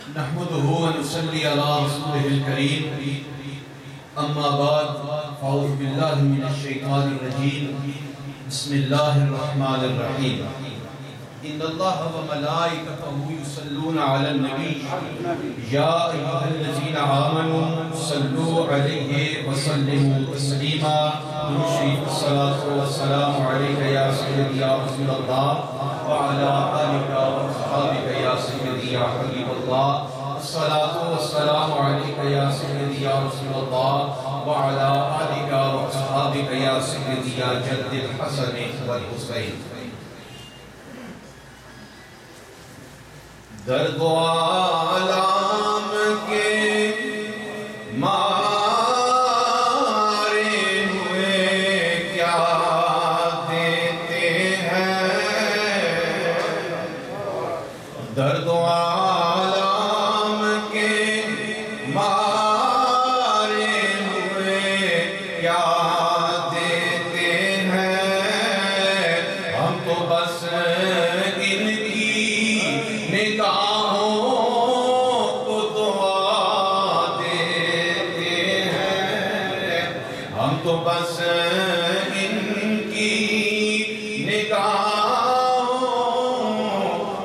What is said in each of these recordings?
نحمده ونصلي على رسوله الكريم اما بعد فاعوذ بالله من الشيطان الرجيم بسم الله الرحمن الرحيم ان الله وملائكته يصلون على النبي يا ايها الذين امنوا صلوا عليه وسلموا تسليما الصلاة والسلام عليك يا سيدي يا رسول الله وعلى آلك وصحابك يا سيدي يا حبيب الله الصلاة والسلام عليك يا سيدي يا رسول الله وعلى آلك وصحابك يا سيدي يا جد الحسن والحسين درد و آلام کے مارے ہوئے کیا دیتے ہیں درد و آلام کے مارے ہوئے کیا دیتے ہیں ہم تو بس ان نگاہوں کو دعا دیتے ہیں ہم تو بس ان کی نگاہوں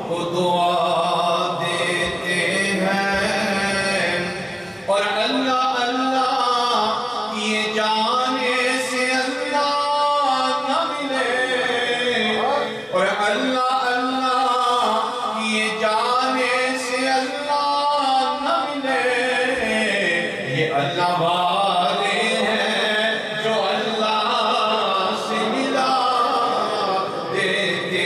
کو دعا دیتے ہیں اور اللہ اللہ کیے جانے سے اللہ نہ ملے اور اللہ جانے سے اللہ نہ ملے یہ اللہ والے ہیں جو اللہ سے ملا دیتے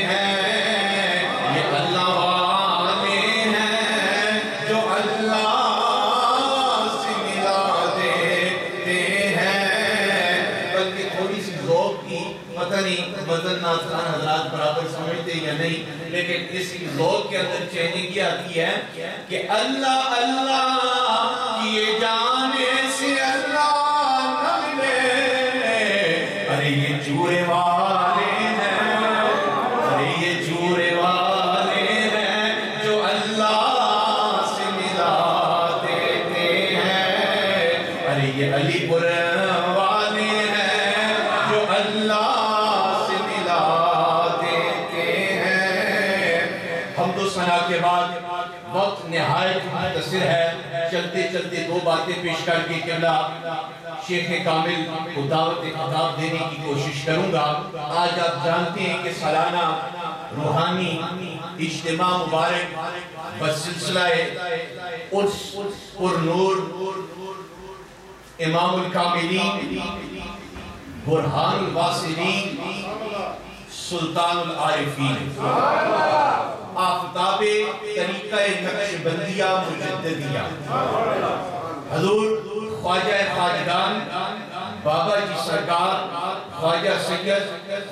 ہیں یہ اللہ والے ہیں جو اللہ سے ملا دیتے ہیں بلکہ تھوڑی سی ذوق کی پتہ نہیں مدن ناظران حضرات برابر سمجھتے یا نہیں لیکن اس کی ذوق کے اندر چینگی آتی ہے کہ اللہ اللہ کیے جانے سے اللہ نہ ملے ارے یہ جورے والے ہیں ارے یہ جورے والے ہیں جو اللہ سے ملا دیتے ہیں ارے یہ علی پور والے ہیں جو اللہ ثنا کے بعد وقت نہایت مختصر ہے چلتے چلتے دو باتیں پیش کر کے قبلہ شیخ کامل کو دعوت خطاب دینے کی کوشش کروں گا آج آپ جانتے ہیں کہ سالانہ روحانی اجتماع مبارک بسلسلہ عرس پر نور امام الکاملین برہان الواصلین سلطان العارفین آفتاب طریقہ نقش بندیہ مجددیہ حضور خواجہ خواجگان بابا جی سرکار خواجہ سید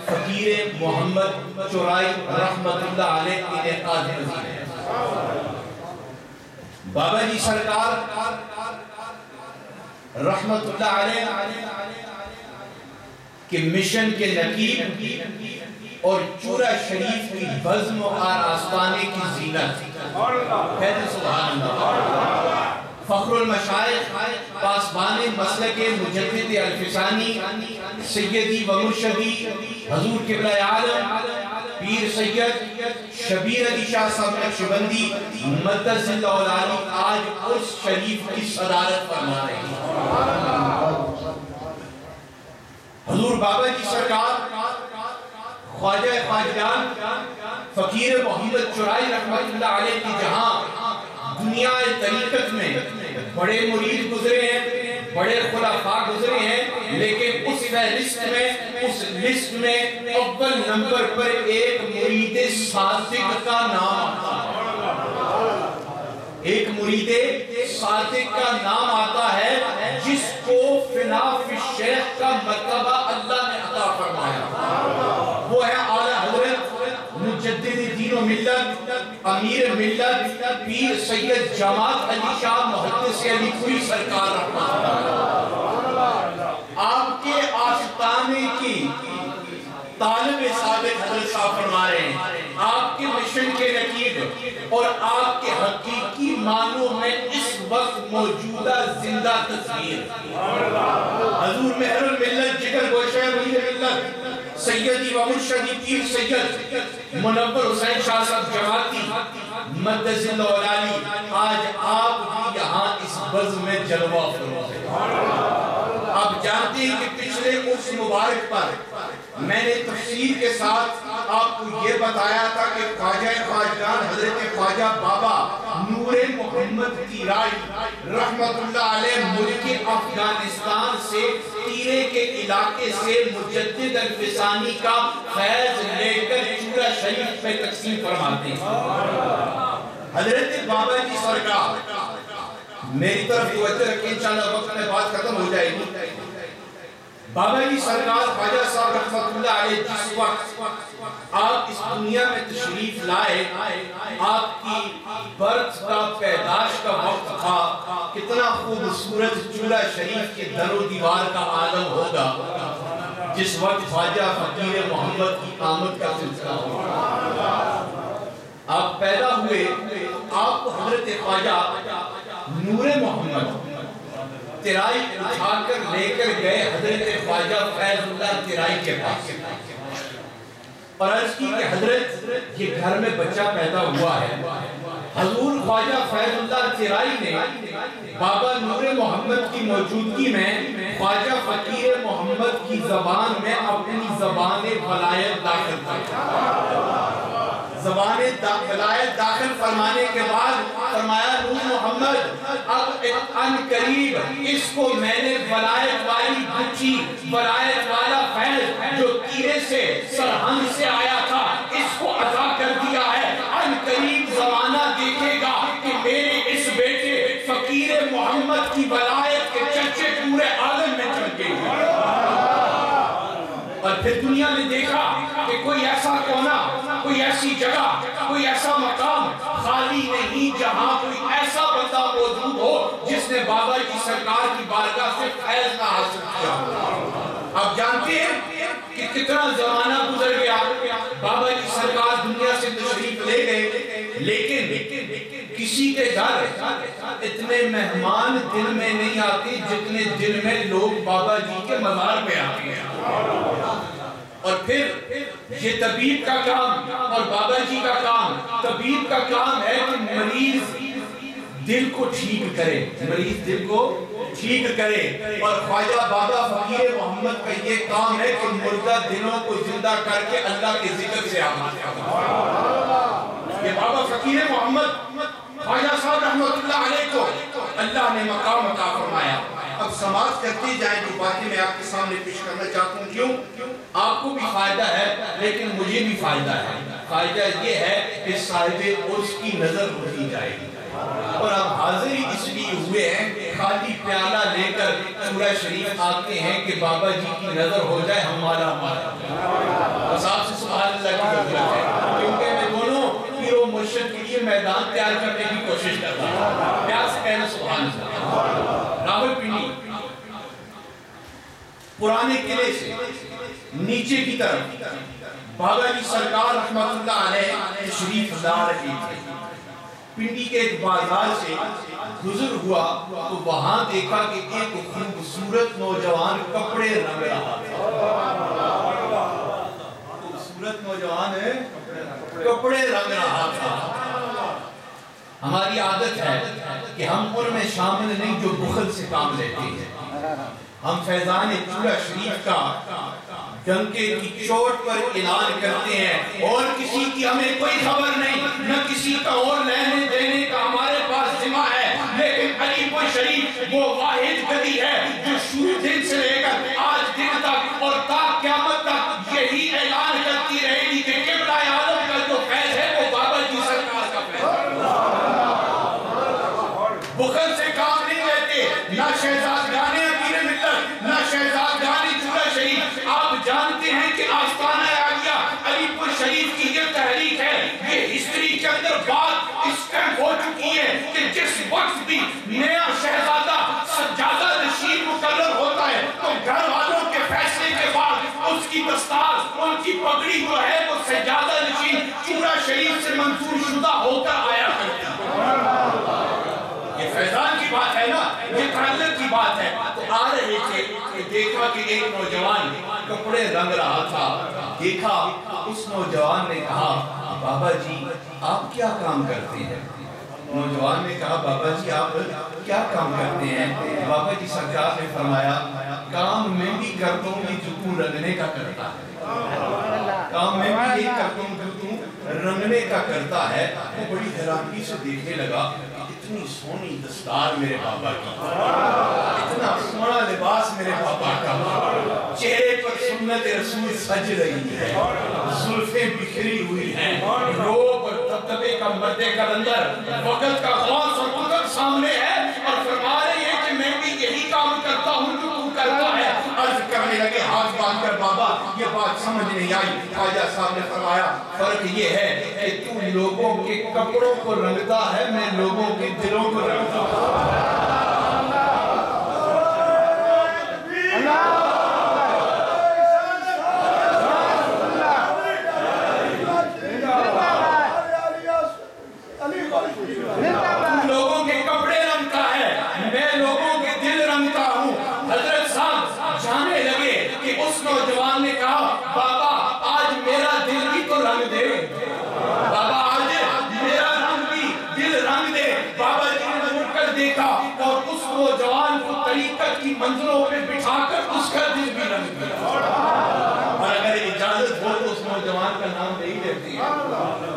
فقیر محمد چورائی رحمت اللہ علیہ انعقاد پذیر ہے بابا جی سرکار رحمت اللہ علیہ کہ مشن کے نقیب اور چورا شریف کی بزم و آراستانے کی زینت کہتے سبحان اللہ فخر المشائخ پاسبان مسلک مجدد الفسانی سیدی و مرشدی حضور قبلہ عالم پیر سید شبیر علی شاہ صاحب نقشبندی مدد اللہ العالی آج اس شریف کی صدارت فرما رہے ہیں حضور بابا جی سرکار خواجہ خواجگان فقیر محمد چورائی رحمت اللہ علیہ کی جہاں دنیا طریقت میں بڑے مرید گزرے ہیں بڑے خلفاء گزرے ہیں لیکن اس لسٹ میں اول نمبر پر ایک مرید صادق کا نام آتا ہے ایک مرید صادق کا نام آتا ہے جس کو فنا فی الشیخ کا مرتبہ اللہ نے عطا فرمایا وہ ہے اعلیٰ حضرت مجدد دین و ملت امیر ملت پیر سید جماعت علی شاہ محدث علی کوئی سرکار رحمت اللہ آپ کے آستانے کی طالب ثابت حضرت صاحب فرما رہے ہیں آپ کے مشن کے نقیب اور آپ کے حقیقی معنوں میں اس وقت موجودہ زندہ تصویر حضور مہر الملت جگر گوشہ ولی ملت سیدی و مرشدی پیر سید منور حسین شاہ صاحب جماعتی مدد اللہ علی آج آپ بھی یہاں اس بزم میں جلوہ فروز ہے۔ آپ جانتے ہیں کہ پچھلے اس مبارک پر میں نے تفصیل کے ساتھ آپ کو یہ بتایا تھا کہ خواجہ خواجگان حضرت خواجہ بابا نور محمد تیرائی رحمت اللہ علیہ ملک افغانستان سے تیرے کے علاقے سے مجدد الفسانی کا فیض لے کر چورا شریف میں تقسیم فرماتے ہیں۔ حضرت بابا کی سرکار میری طرف توجہ رکھیں، انشاءاللہ وقت میں بات ختم ہو جائے گی۔ بابا جی سرکار خواجہ صاحب رحمت اللہ علیہ جس وقت آپ اس دنیا میں تشریف لائے، آپ کی برت کا پیداش کا وقت تھا، کتنا خوبصورت چورا شریف کے در و دیوار کا عالم ہوگا جس وقت خواجہ فقیر محمد کی آمد کا سلسلہ ہوگا۔ آپ پیدا ہوئے، آپ کو حضرت خواجہ نور محمد تیرائی اٹھا کر لے کر گئے حضرت خواجہ فیض اللہ تیرائی کے پاس اور عرض کی کہ حضرت یہ گھر میں بچہ پیدا ہوا ہے۔ حضور خواجہ فیض اللہ تیرائی نے بابا نور محمد کی موجودگی میں خواجہ فقیر محمد کی زبان میں اپنی زبان ولایت داخل کی۔ زبان ولایت داخل فرمانے کے بعد فرمایا نور محمد اب ان قریب اس کو میں نے ولایت والی بچی، ولایت والا فیض جو تیرے سے سرہنگ سے آیا تھا اس کو عطا کر دیا ہے۔ ان قریب زمانہ دیکھے گا کہ میرے اس بیٹے فقیر محمد کی ولایت کے چرچے پورے عالم میں چمکے گے۔ اور پھر دنیا نے دیکھا کہ کوئی ایسا کونا، کوئی ایسی جگہ، کوئی ایسا مقام خالی نہیں جہاں کوئی ایسا بندہ موجود ہو جس نے بابا کی سرکار کی بارگاہ سے فیض نہ حاصل کیا۔ آپ جانتے ہیں کہ کتنا زمانہ گزر گیا، بابا کی سرکار دنیا سے تشریف لے گئے، لیکن کسی کے گھر اتنے مہمان دن میں نہیں آتے جتنے دن میں لوگ بابا جی کے مزار پہ آتے ہیں۔ اور پھر یہ طبیب کا کام اور بابا جی کا کام، طبیب کا کام ہے کہ مریض دل کو ٹھیک کرے، مریض دل کو ٹھیک کرے، اور خواجہ بابا فقیر محمد کا یہ کام ہے کہ مردہ دلوں کو زندہ کر کے اللہ کے ذکر سے آمد کرے۔ یہ بابا فقیر محمد خواجہ صاحب رحمت اللہ علیہ کو اللہ نے مقام عطا فرمایا۔ اب سماعت کرتے جائیں جو باتیں میں آپ کے سامنے پیش کرنا چاہتا ہوں، کیوں؟ آپ کو بھی فائدہ ہے لیکن مجھے بھی فائدہ ہے۔ فائدہ یہ ہے کہ صاحب عرس کی نظر ہوتی جائے گی، اور اب حاضر ہی اس لیے ہوئے ہیں کہ خالی پیالہ لے کر چورا شریف آتے ہیں کہ بابا جی کی نظر ہو جائے ہمارا بس آپ سے سبحان اللہ کی ضرورت ہے، کیونکہ میں دونوں پیر و مرشد کے لیے میدان تیار کرنے کی کوشش کرتا ہوں۔ پیار سے کہنا سبحان اللہ۔ راول پنڈی پرانے قلعے سے نیچے کی طرف بابا جی سرکار رحمت اللہ علیہ تشریف لا رہے تھے۔ پنڈی کے ایک بازار سے گزر ہوا تو وہاں دیکھا کہ ایک خوبصورت نوجوان کپڑے رنگ رہا تھا۔ خوبصورت نوجوان ہے کپڑے رنگ رہا تھا۔ ہماری عادت ہے کہ ہم ان میں شامل نہیں جو بخل سے کام لیتے ہیں۔ ہم فیضان چورا شریف کا ڈنکے کی چوٹ پر اعلان کرتے ہیں اور کسی کی ہمیں کوئی خبر نہیں، نہ کسی کا اور لینے دینے کا ہمارے پاس ذمہ ہے، لیکن علی پور شریف وہ واحد گدی ہے جو شروع دن سے لے کر آج دن تک اور تا قیامت تک یہی اعلان کرتی رہے گی کہ قبلہ عالم کا جو فیض ہے وہ بابا جی سرکار کا فیض ہے۔ بخل سے کام نہیں لیتے، نہ شہزادگانے امیر ملت، نہ شہزادگانے چورا شریف۔ آپ جانتے ہیں کہ آستانہ عالیہ علی پور شریف کی یہ تحریک ہے، یہ ہسٹری کے اندر بات اسٹیمپ ہو چکی ہے کہ جس وقت بھی نیا شہزادہ سجادہ نشین مقرر ہوتا ہے تو گھر والوں کے فیصلے کے بعد اس کی دستار، ان کی پگڑی جو ہے وہ سجادہ نشین چورا شریف سے منظور شدہ ہو کر آیا کرتی. یہ فیضان کی بات ہے نا, یہ تعلق کی بات ہے. تو آ رہے تھے کہ دیکھا کہ ایک نوجوان کپڑے رنگ رہا تھا. دیکھا اس نوجوان نے کہا بابا جی آپ کیا کام کرتے ہیں؟ نوجوان نے کہا بابا جی آپ کیا کام کرتے ہیں؟ بابا جی سرکار نے فرمایا کام میں بھی کرتا ہوں جو تو رنگنے کا کرتا ہے. کام میں بھی یہ کرتا ہوں جو تو رنگنے کا کرتا ہے. وہ بڑی حیرانی سے دیکھنے لگا اتنی سونی دستار میرے بابا کی, اتنا سونا لباس میرے بابا کا, چہرے پر سنت رسول سج رہی ہے, زلفیں بکھری ہوئی ہیں, روب اور دبدبے کا مردے کا اندر وقت کا غوث اور قدر سامنے ہے, اور فرما رہے ہیں کہ میں بھی یہی کام کرتا ہوں جو تو کرتا ہے. عرض کرنے لگے ہاتھ باندھ کر بابا یہ بات سمجھ نہیں آئی. خواجہ صاحب نے فرمایا فرق یہ ہے کہ تو لوگوں کے کپڑوں کو رنگتا ہے, میں لوگوں کے دلوں کو رنگتا ہوں. لوگوں کے کپڑے رنگتا ہے, میں لوگوں کے دل رنگتا ہوں. حضرت صاحب جانے لگے کہ اس نوجوان نے کہا بابا آج میرا دل بھی تو رنگ دے, بابا آج میرا رنگ بھی دل رنگ دے. بابا جی نے مجھ کر دیکھا اور اس نوجوان کو طریقت کی منزلوں پہ بٹھا کر اس کا دل بھی رنگ دیا. اور اگر اجازت ہو تو اس نوجوان کا نام نہیں لیتے ہیں,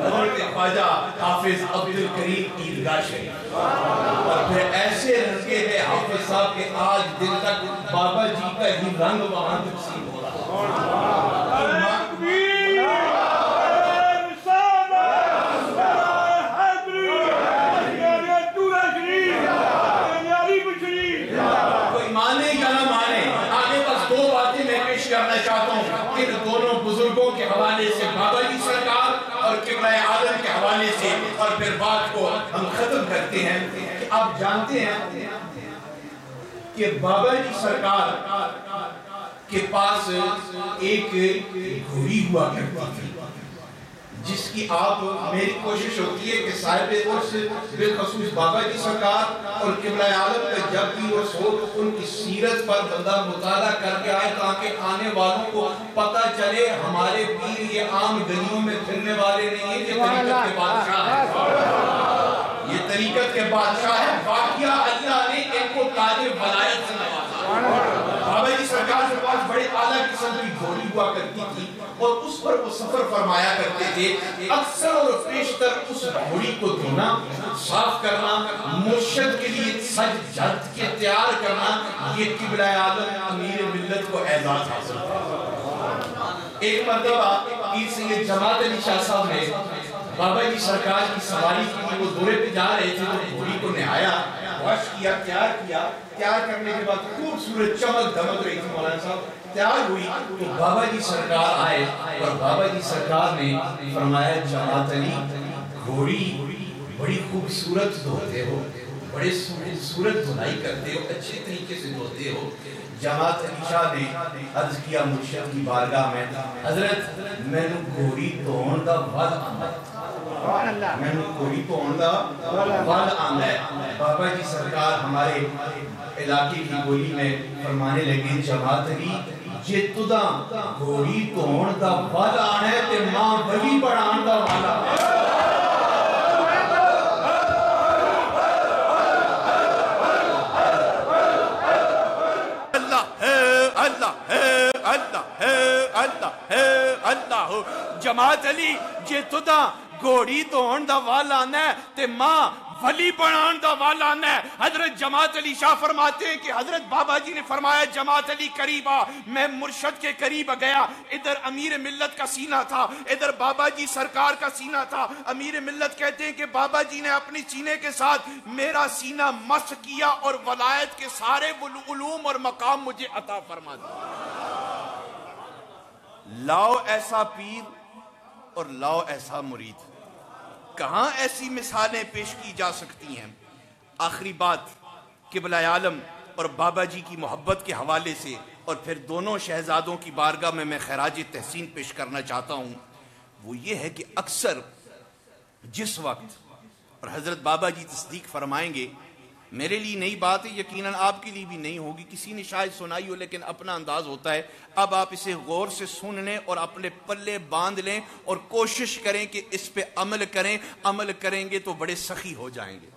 حضرت خواجہ حافظ عبدالکریم عیدگاہ شریف. اور پھر ایسے رنگے ہوئے حافظ صاحب کے آج دن تک بابا جی کا ہی رنگ وہاں تقسیم ہو رہا ہے. کوئی مانے یا نہ مانے, آگے بس دو باتیں میں پیش کرنا چاہتا ہوں ان دونوں بزرگوں کے حوالے سے, بابا جی سرکار اور قبلہ عالم کے حوالے سے, اور پھر بات کو ہم ختم کرتے ہیں. آپ جانتے ہیں کہ بابا جی سرکار کے پاس ایک گھوڑی ہوا کرتی تھی جس کی آپ میری کوشش ہوتی ہے کہ صاحب عرص بالخصوص بابا جی سرکار اور قبلہ عالم کا جب بھی عرص ہو تو ان کی سیرت پر بندہ مطالعہ کر کے آئے تاکہ آنے والوں کو پتہ چلے ہمارے پیر یہ عام گلیوں میں پھرنے والے نہیں ہیں, یہ طریقت کے بادشاہ ہیں, یہ طریقت کے بادشاہ ہیں. واقعہ اللہ نے ان کو تاج ولایت سے نوازا. بابا جی سرکار کے پاس بڑے اعلیٰ قسم کی گھوڑی ہوا کرتی تھی اور اس پر وہ سفر فرمایا کرتے تھے. اکثر اور بیشتر اس گھوڑی کو دھونا, صاف کرنا, مرشد کے لیے سج جد کے تیار کرنا, یہ قبلہ عالم امیر ملت کو اعزاز حاصل تھا. ایک مرتبہ پیر سید جماعت علی شاہ صاحب نے بابا جی سرکار کی سواری کے لیے وہ دورے پہ جا رہے تھے تو گھوڑی کو نہایا, واش کیا, تیار کرنے کے بعد خوبصورت چمک دمک رہی تھی مولانا صاحب, تیار ہوئی تو بابا جی سرکار آئے اور بابا جی سرکار نے فرمایا جماعت علی گھوڑی بڑی خوبصورت دھوتے ہو, بڑے خوبصورت دھلائی کرتے ہو, اچھے طریقے سے دھوتے ہو. جماعت علی شاہ نے عرض کیا مرشد کی بارگاہ میں حضرت میں نے گھوڑی دھون دا ود آندا, میں نے گھوڑی دھون دا ود آندا ہے. بابا جی سرکار ہمارے علاقے کی بولی میں فرمانے لگے جماعت علی جے تدا گھوڑی دھون دا ود آنا ہے تے ماں ولی بڑھان دا والا ہے. جماعت علی جے تدا گھوڑی دھون دا وال آنا ہے تے ماں ولی بنان دا وال آنا ہے. حضرت جماعت علی شاہ فرماتے ہیں کہ حضرت بابا جی نے فرمایا جماعت علی قریب آ, میں مرشد کے قریب گیا. ادھر امیر ملت کا سینہ تھا, ادھر بابا جی سرکار کا سینہ تھا. امیر ملت کہتے ہیں کہ بابا جی نے اپنی سینے کے ساتھ میرا سینہ مس کیا اور ولایت کے سارے علوم اور مقام مجھے عطا فرما دیا. لاؤ ایسا پیر اور لاؤ ایسا مرید, کہاں ایسی مثالیں پیش کی جا سکتی ہیں. آخری بات قبلہ عالم اور بابا جی کی محبت کے حوالے سے اور پھر دونوں شہزادوں کی بارگاہ میں خراج تحسین پیش کرنا چاہتا ہوں. وہ یہ ہے کہ اکثر جس وقت، اور حضرت بابا جی تصدیق فرمائیں گے، میرے لیے نئی بات ہے، یقیناً آپ کے لیے بھی نہیں ہوگی، کسی نے شاید سنائی ہو لیکن اپنا انداز ہوتا ہے، اب آپ اسے غور سے سن لیں اور اپنے پلے باندھ لیں اور کوشش کریں کہ اس پہ عمل کریں. عمل کریں گے تو بڑے سخی ہو جائیں گے.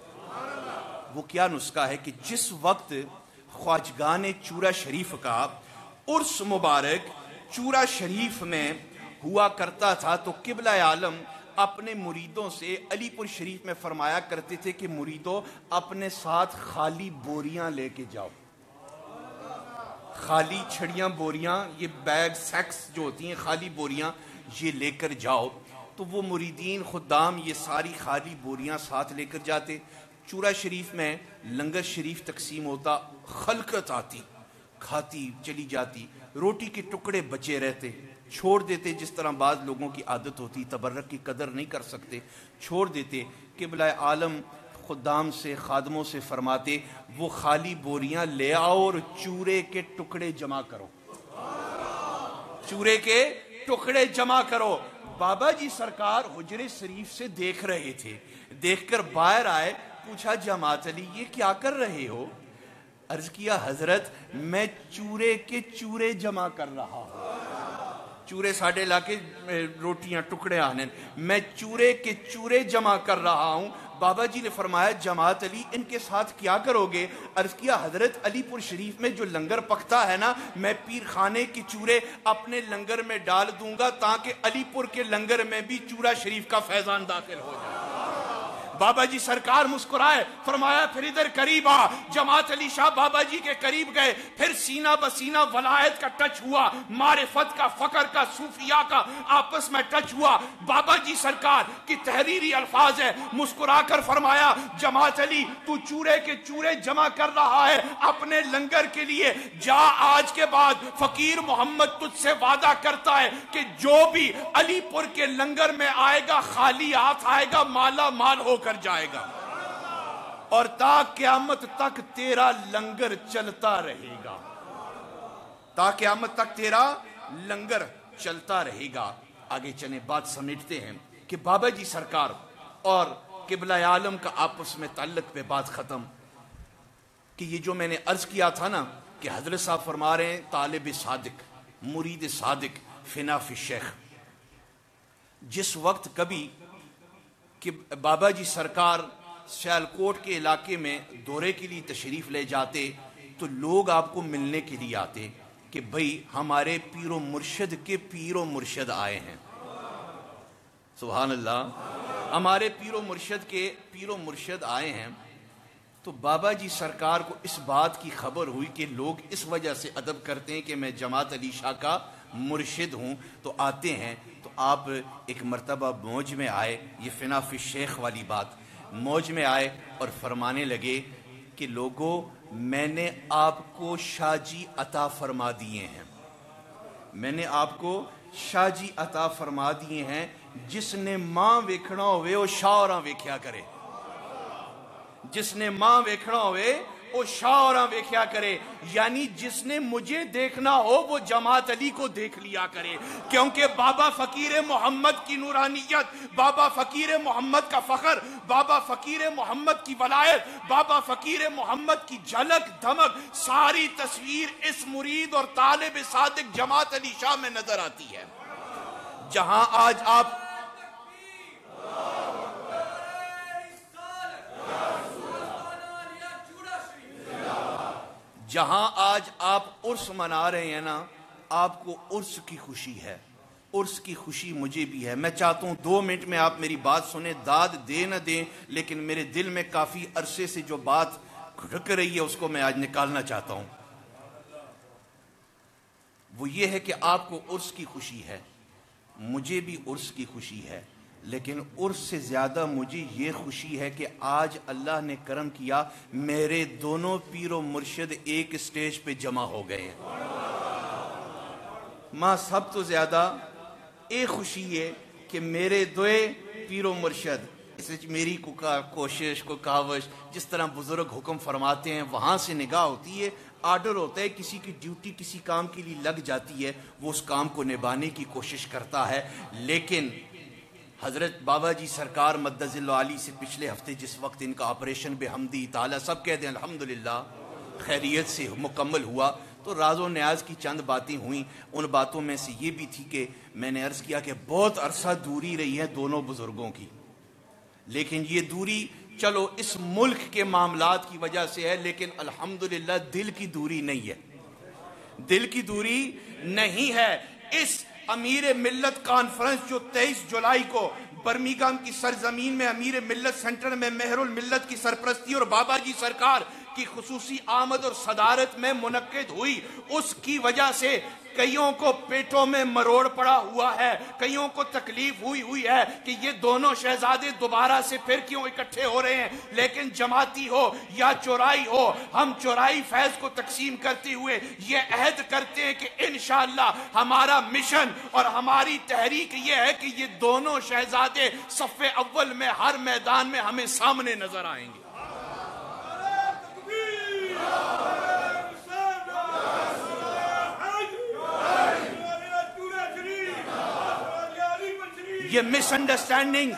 وہ کیا نسخہ ہے کہ جس وقت خواجگان چورا شریف کا عرس مبارک چورا شریف میں ہوا کرتا تھا تو قبلہ عالم اپنے مریدوں سے علی پور شریف میں فرمایا کرتے تھے کہ مریدوں اپنے ساتھ خالی بوریاں لے کے جاؤ، خالی چھڑیاں بوریاں، یہ بیگ سیکس جو ہوتی ہیں خالی بوریاں یہ لے کر جاؤ. تو وہ مریدین خدام یہ ساری خالی بوریاں ساتھ لے کر جاتے. چورا شریف میں لنگر شریف تقسیم ہوتا، خلقت آتی کھاتی چلی جاتی، روٹی کے ٹکڑے بچے رہتے، چھوڑ دیتے، جس طرح بعض لوگوں کی عادت ہوتی، تبرک کی قدر نہیں کر سکتے، چھوڑ دیتے. قبلہ عالم خدام سے خادموں سے فرماتے وہ خالی بوریاں لے آؤ اور چورے کے ٹکڑے جمع کرو، چورے کے ٹکڑے جمع کرو. بابا جی سرکار حجرے شریف سے دیکھ رہے تھے، دیکھ کر باہر آئے، پوچھا جماعت علی یہ کیا کر رہے ہو؟ عرض کیا حضرت میں چورے کے چورے جمع کر رہا ہوں. چورے ساڑھے علاقے روٹیاں ٹکڑے آنے، میں چورے کے چورے جمع کر رہا ہوں. بابا جی نے فرمایا جماعت علی ان کے ساتھ کیا کرو گے؟ عرض کیا حضرت علی پور شریف میں جو لنگر پکتا ہے نا، میں پیر خانے کے چورے اپنے لنگر میں ڈال دوں گا تاکہ علی پور کے لنگر میں بھی چورا شریف کا فیضان داخل ہو جائے. بابا جی سرکار مسکرائے، فرمایا پھر ادھر قریب آ. جماعت علی شاہ بابا جی کے قریب گئے، پھر سینہ بسینہ ولایت کا ٹچ ہوا، معرفت کا، فقر کا، صوفیاء کا آپس میں ٹچ ہوا. بابا جی سرکار کی تحریری الفاظ ہے، مسکرا کر فرمایا جماعت علی تو چورے کے چورے جمع کر رہا ہے اپنے لنگر کے لیے، جا آج کے بعد فقیر محمد تجھ سے وعدہ کرتا ہے کہ جو بھی علی پور کے لنگر میں آئے گا خالی ہاتھ آئے گا، مالا مال ہو کر جائے گا، اور تا قیامت تک تیرا لنگر چلتا رہے گا، تا قیامت تک تیرا لنگر چلتا رہے گا. آگے چلیں بات سمیٹتے ہیں کہ بابا جی سرکار اور قبلہ عالم کا آپس میں تعلق پہ بات ختم. کہ یہ جو میں نے عرض کیا تھا نا کہ حضرت صاحب فرما رہے ہیں طالب صادق، مرید صادق، فنا فی الشیخ. جس وقت کبھی کہ بابا جی سرکار سیالکوٹ کے علاقے میں دورے کے لیے تشریف لے جاتے تو لوگ آپ کو ملنے کے لیے آتے کہ بھئی ہمارے پیر و مرشد کے پیر و مرشد آئے ہیں. سبحان اللہ، ہمارے پیر و مرشد کے پیر و مرشد آئے ہیں. تو بابا جی سرکار کو اس بات کی خبر ہوئی کہ لوگ اس وجہ سے ادب کرتے ہیں کہ میں جماعت علی شاہ کا مرشد ہوں، تو آتے ہیں. تو آپ ایک مرتبہ موج میں آئے، یہ فنا فی الشیخ والی بات، موج میں آئے اور فرمانے لگے کہ لوگوں میں نے آپ کو شاہ جی عطا فرما دیے ہیں، میں نے آپ کو شاہ جی عطا فرما دیے ہیں. جس نے ماں ویکھنا ہوئے وہ شاہ اوراں ویکھیا کرے، جس نے ماں ویکھنا ہوئے وہ شاہ اوراں ویکھیا کرے. یعنی جس نے مجھے دیکھنا ہو وہ جماعت علی کو دیکھ لیا کرے، کیونکہ بابا فقیر محمد کی نورانیت، بابا فقیر محمد کا فخر، بابا فقیر محمد کی ولایت، بابا فقیر محمد کی جھلک دھمک، ساری تصویر اس مرید اور طالب صادق جماعت علی شاہ میں نظر آتی ہے. جہاں آج آپ عرس منا رہے ہیں نا، آپ کو عرس کی خوشی ہے، عرس کی خوشی مجھے بھی ہے. میں چاہتا ہوں 2 منٹ میں آپ میری بات سنیں، داد دے نہ دیں، لیکن میرے دل میں کافی عرصے سے جو بات کھٹک رہی ہے اس کو میں آج نکالنا چاہتا ہوں. وہ یہ ہے کہ آپ کو عرس کی خوشی ہے، مجھے بھی عرس کی خوشی ہے، لیکن عرس سے زیادہ مجھے یہ خوشی ہے کہ آج اللہ نے کرم کیا میرے دونوں پیر و مرشد ایک سٹیج پہ جمع ہو گئے ہیں. ماں سب تو زیادہ ایک خوشی ہے کہ میرے دوئے پیر و مرشد، اس میری کوشش کو کاوش، جس طرح بزرگ حکم فرماتے ہیں وہاں سے نگاہ ہوتی ہے، آرڈر ہوتا ہے، کسی کی ڈیوٹی کسی کام کے لیے لگ جاتی ہے، وہ اس کام کو نبھانے کی کوشش کرتا ہے. لیکن حضرت بابا جی سرکار مدظ اللہ علی سے پچھلے ہفتے جس وقت ان کا آپریشن بحمدی تعالیٰ سب کہہ دیں الحمدللہ خیریت سے مکمل ہوا، تو راز و نیاز کی چند باتیں ہوئیں. ان باتوں میں سے یہ بھی تھی کہ میں نے عرض کیا کہ بہت عرصہ دوری رہی ہے دونوں بزرگوں کی، لیکن یہ دوری چلو اس ملک کے معاملات کی وجہ سے ہے، لیکن الحمدللہ دل کی دوری نہیں ہے، دل کی دوری نہیں ہے. اس امیر ملت کانفرنس جو 23 جولائی کو برمنگھم کی سرزمین میں امیر ملت سینٹر میں مہر الملت کی سرپرستی اور بابا جی سرکار کی خصوصی آمد اور صدارت میں منعقد ہوئی، اس کی وجہ سے کئیوں کو پیٹوں میں مروڑ پڑا ہوا ہے، کئیوں کو تکلیف ہوئی ہے کہ یہ دونوں شہزادے دوبارہ سے پھر کیوں اکٹھے ہو رہے ہیں. لیکن جماعتی ہو یا چورائی ہو، ہم چورائی فیض کو تقسیم کرتے ہوئے یہ عہد کرتے ہیں کہ انشاءاللہ ہمارا مشن اور ہماری تحریک یہ ہے کہ یہ دونوں شہزادے صف اول میں ہر میدان میں ہمیں سامنے نظر آئیں گے. یہ مس انڈرسٹینڈنگ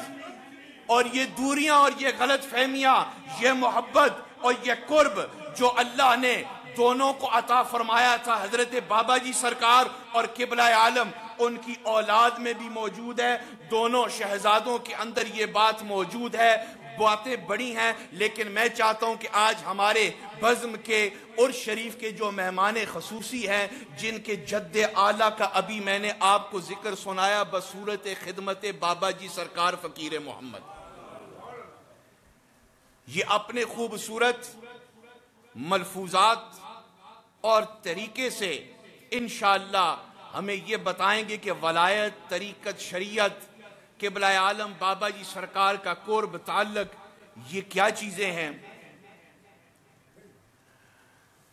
اور یہ دوریاں اور یہ غلط فہمیاں، یہ محبت اور یہ قرب جو اللہ نے دونوں کو عطا فرمایا تھا حضرت بابا جی سرکار اور قبلہ عالم، ان کی اولاد میں بھی موجود ہے. دونوں شہزادوں کے اندر یہ بات موجود ہے. باتیں بڑی ہیں، لیکن میں چاہتا ہوں کہ آج ہمارے بزم کے عرس شریف کے جو مہمان خصوصی ہیں، جن کے جد اعلیٰ کا ابھی میں نے آپ کو ذکر سنایا بصورت خدمت بابا جی سرکار فقیر محمد، یہ اپنے خوبصورت ملفوظات اور طریقے سے انشاءاللہ ہمیں یہ بتائیں گے کہ ولایت، طریقت، شریعت، قبلہ عالم بابا جی سرکار کا قرب، تعلق، یہ کیا چیزیں ہیں.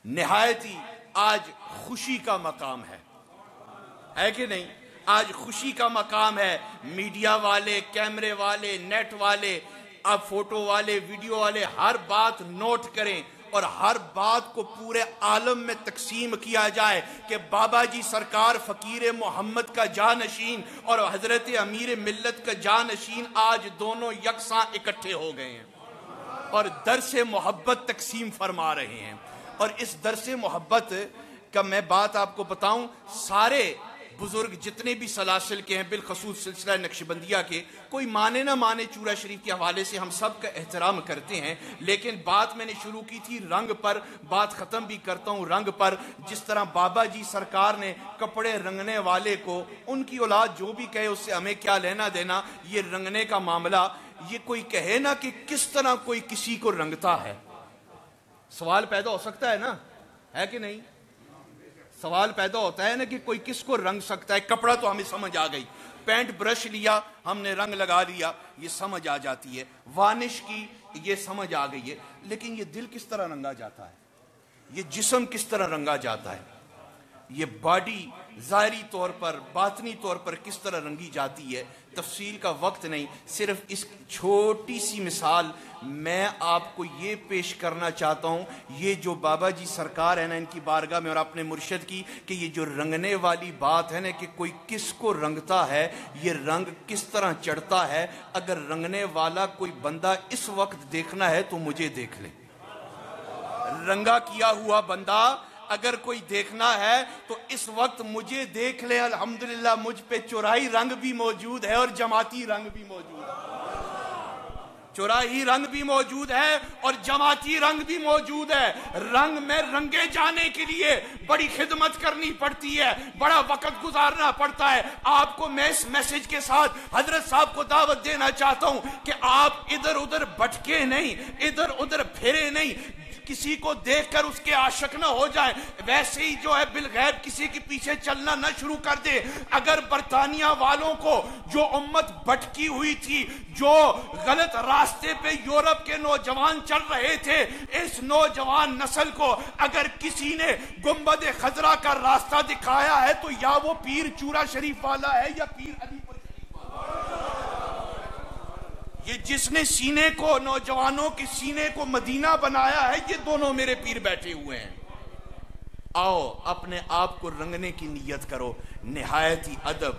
نہایت ہی آج خوشی کا مقام ہے کہ نہیں؟ آج خوشی کا مقام ہے. میڈیا والے، کیمرے والے، نیٹ والے، اب فوٹو والے، ویڈیو والے ہر بات نوٹ کریں اور ہر بات کو پورے عالم میں تقسیم کیا جائے کہ بابا جی سرکار فقیر محمد کا جانشین اور حضرت امیر ملت کا جانشین آج دونوں یکساں اکٹھے ہو گئے ہیں اور درس محبت تقسیم فرما رہے ہیں. اور اس درس محبت کا میں بات آپ کو بتاؤں، سارے بزرگ جتنے بھی سلاسل کے ہیں، بالخصوص سلسلہ نقشبندیہ کے، کوئی مانے نہ مانے چورا شریف کے حوالے سے ہم سب کا احترام کرتے ہیں، لیکن بات میں نے شروع کی تھی رنگ پر، بات ختم بھی کرتا ہوں رنگ پر. جس طرح بابا جی سرکار نے کپڑے رنگنے والے کو، ان کی اولاد جو بھی کہے اس سے ہمیں کیا لینا دینا، یہ رنگنے کا معاملہ، یہ کوئی کہے نا کہ کس طرح کوئی کسی کو رنگتا ہے. سوال پیدا ہو سکتا ہے نا، ہے کہ نہیں؟ سوال پیدا ہوتا ہے نا کہ کوئی کس کو رنگ سکتا ہے. کپڑا تو ہمیں سمجھ آ گئی، پینٹ برش لیا ہم نے رنگ لگا لیا، یہ سمجھ آ جاتی ہے. وانش کی یہ سمجھ آ گئی ہے، لیکن یہ دل کس طرح رنگا جاتا ہے، یہ جسم کس طرح رنگا جاتا ہے، یہ باڈی ظاہری طور پر، باطنی طور پر کس طرح رنگی جاتی ہے، تفصیل کا وقت نہیں. صرف اس چھوٹی سی مثال میں آپ کو یہ پیش کرنا چاہتا ہوں. یہ جو بابا جی سرکار ہے نا، ان کی بارگاہ میں اور اپنے مرشد کی، کہ یہ جو رنگنے والی بات ہے نا کہ کوئی کس کو رنگتا ہے، یہ رنگ کس طرح چڑھتا ہے. اگر رنگنے والا کوئی بندہ اس وقت دیکھنا ہے تو مجھے دیکھ لے. رنگا کیا ہوا بندہ اگر کوئی دیکھنا ہے تو اس وقت مجھے دیکھ لے. الحمدللہ مجھ پہ چورائی رنگ بھی موجود ہے اور جماعتی رنگ بھی موجود ہے. چورائی رنگ بھی موجود ہے اور جماعتی رنگ بھی موجود ہے. رنگ میں رنگے جانے کے لیے بڑی خدمت کرنی پڑتی ہے، بڑا وقت گزارنا پڑتا ہے. آپ کو میں اس میسج کے ساتھ حضرت صاحب کو دعوت دینا چاہتا ہوں کہ آپ ادھر ادھر بھٹکے نہیں، ادھر ادھر پھرے نہیں، کسی کو دیکھ کر اس کے عاشق نہ ہو جائیں، ویسے ہی جو ہے بالغیب کسی کے پیچھے چلنا نہ شروع کر دے. اگر برطانیہ والوں کو جو امت بھٹکی ہوئی تھی، جو غلط راستے پہ یورپ کے نوجوان چل رہے تھے، اس نوجوان نسل کو اگر کسی نے گنبد خضرا کا راستہ دکھایا ہے تو یا وہ پیر چورا شریف والا ہے یا پیر علی پور شریف والا. یہ جس نے سینے کو، نوجوانوں کے سینے کو مدینہ بنایا ہے، یہ دونوں میرے پیر بیٹھے ہوئے ہیں. آؤ اپنے آپ کو رنگنے کی نیت کرو. نہایت ہی ادب،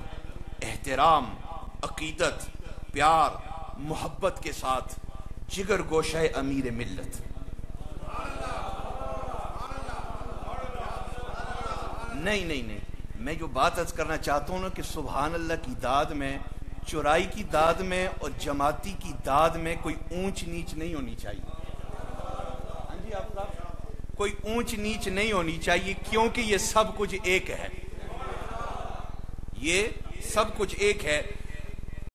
احترام، عقیدت پیار محبت کے ساتھ جگر گوشہ امیر ملت. نہیں میں جو بات عرض کرنا چاہتا ہوں نا کہ سبحان اللہ کی داد میں، چورائی کی داد میں اور جماعتی کی داد میں کوئی اونچ نیچ نہیں ہونی چاہیے. ہاں جی آپ صاحب، کوئی اونچ نیچ نہیں ہونی چاہیے، کیونکہ یہ سب کچھ ایک ہے، یہ سب کچھ ایک ہے.